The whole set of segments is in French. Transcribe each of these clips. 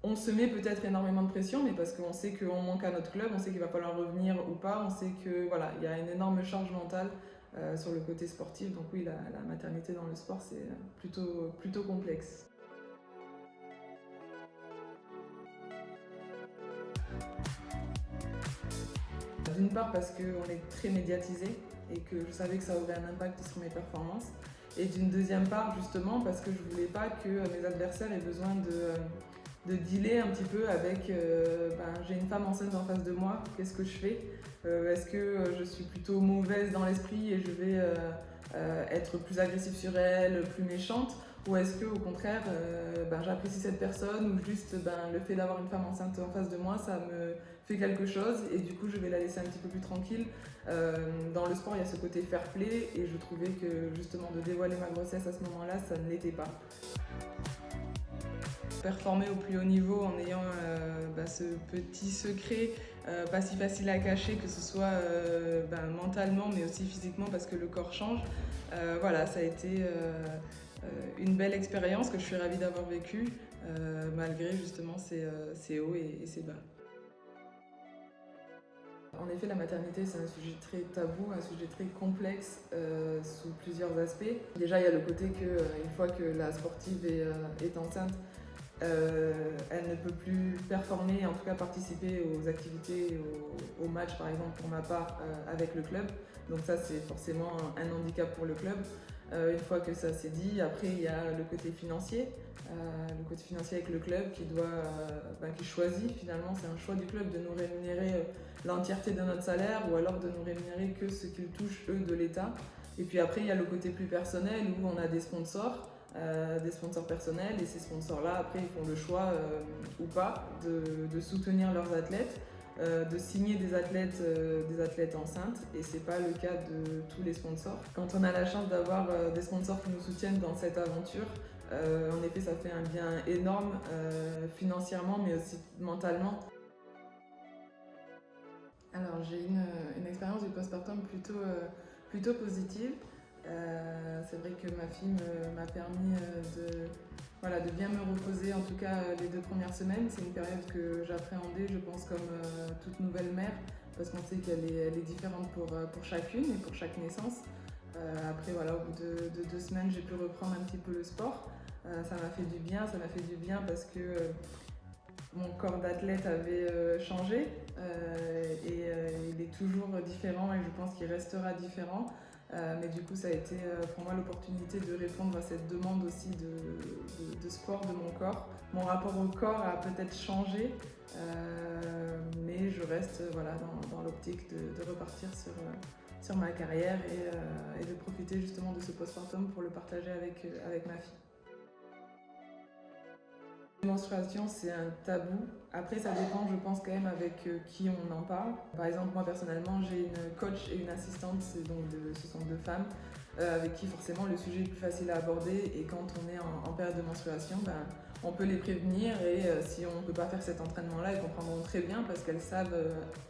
On se met peut-être énormément de pression, mais parce qu'on sait qu'on manque à notre club, on sait qu'il va falloir revenir ou pas, on sait que voilà, il y a une énorme charge mentale sur le côté sportif. Donc oui, la maternité dans le sport, c'est plutôt complexe. D'une part parce qu'on est très médiatisé et que je savais que ça aurait un impact sur mes performances. Et d'une deuxième part justement parce que je voulais pas que mes adversaires aient besoin de dealer un petit peu avec j'ai une femme enceinte en face de moi, qu'est-ce que je fais? Est-ce que je suis plutôt mauvaise dans l'esprit et je vais être plus agressive sur elle, plus méchante? Ou est-ce que au contraire j'apprécie cette personne ou juste le fait d'avoir une femme enceinte en face de moi ça me fait quelque chose et du coup je vais la laisser un petit peu plus tranquille. Dans le sport il y a ce côté fair play et je trouvais que justement de dévoiler ma grossesse à ce moment-là ça ne l'était pas. Performer au plus haut niveau en ayant ce petit secret pas si facile à cacher, que ce soit mentalement mais aussi physiquement parce que le corps change. Voilà, ça a été une belle expérience que je suis ravie d'avoir vécue malgré justement ces hauts et ces bas. En effet, la maternité, c'est un sujet très tabou, un sujet très complexe sous plusieurs aspects. Déjà, il y a le côté qu'une fois que la sportive est enceinte, elle ne peut plus performer, en tout cas participer aux activités, aux matchs par exemple pour ma part avec le club. Donc ça c'est forcément un handicap pour le club. Une fois que ça c'est dit, après il y a le côté financier avec le club qui choisit finalement, c'est un choix du club de nous rémunérer l'entièreté de notre salaire ou alors de nous rémunérer que ce qu'ils touchent eux de l'État. Et puis après il y a le côté plus personnel où on a des sponsors personnels et ces sponsors-là, après, ils font le choix ou pas de soutenir leurs athlètes, de signer des athlètes enceintes et c'est pas le cas de tous les sponsors. Quand on a la chance d'avoir des sponsors qui nous soutiennent dans cette aventure, en effet, ça fait un bien énorme financièrement mais aussi mentalement. Alors, j'ai une expérience du postpartum plutôt positive. C'est vrai que ma fille m'a permis de bien me reposer, en tout cas les 2 premières semaines. C'est une période que j'appréhendais, je pense, comme toute nouvelle mère, parce qu'on sait qu'elle est différente pour chacune et pour chaque naissance. Après, voilà, au bout de 2 semaines, j'ai pu reprendre un petit peu le sport. Ça m'a fait du bien parce que mon corps d'athlète avait changé et il est toujours différent et je pense qu'il restera différent. Mais du coup, ça a été pour moi l'opportunité de répondre à cette demande aussi de sport de mon corps. Mon rapport au corps a peut-être changé, mais je reste dans l'optique de repartir sur ma carrière et de profiter justement de ce postpartum pour le partager avec ma fille. La menstruation, c'est un tabou. Après, ça dépend, je pense, quand même avec qui on en parle. Par exemple, moi, personnellement, j'ai une coach et une assistante, ce sont 2 femmes, avec qui, forcément, le sujet est plus facile à aborder. Et quand on est en période de menstruation, on peut les prévenir. Et si on ne peut pas faire cet entraînement-là, elles comprendront très bien parce qu'elles savent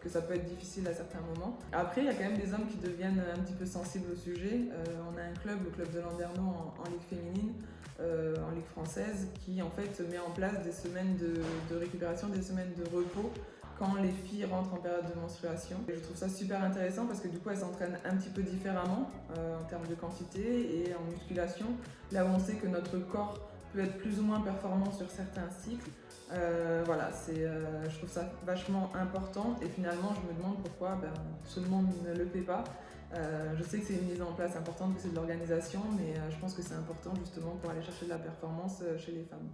que ça peut être difficile à certains moments. Après, il y a quand même des hommes qui deviennent un petit peu sensibles au sujet. On a un club, le club de Landerneau en Ligue féminine, en Ligue française, qui en fait met en place des semaines de récupération, des semaines de repos quand les filles rentrent en période de menstruation. Et je trouve ça super intéressant parce que du coup elles s'entraînent un petit peu différemment en termes de quantité et en musculation, là où on sait que notre corps peut être plus ou moins performant sur certains cycles. Je trouve ça vachement important et finalement je me demande pourquoi tout le monde ne le fait pas. Je sais que c'est une mise en place importante, que c'est de l'organisation, mais je pense que c'est important justement pour aller chercher de la performance chez les femmes.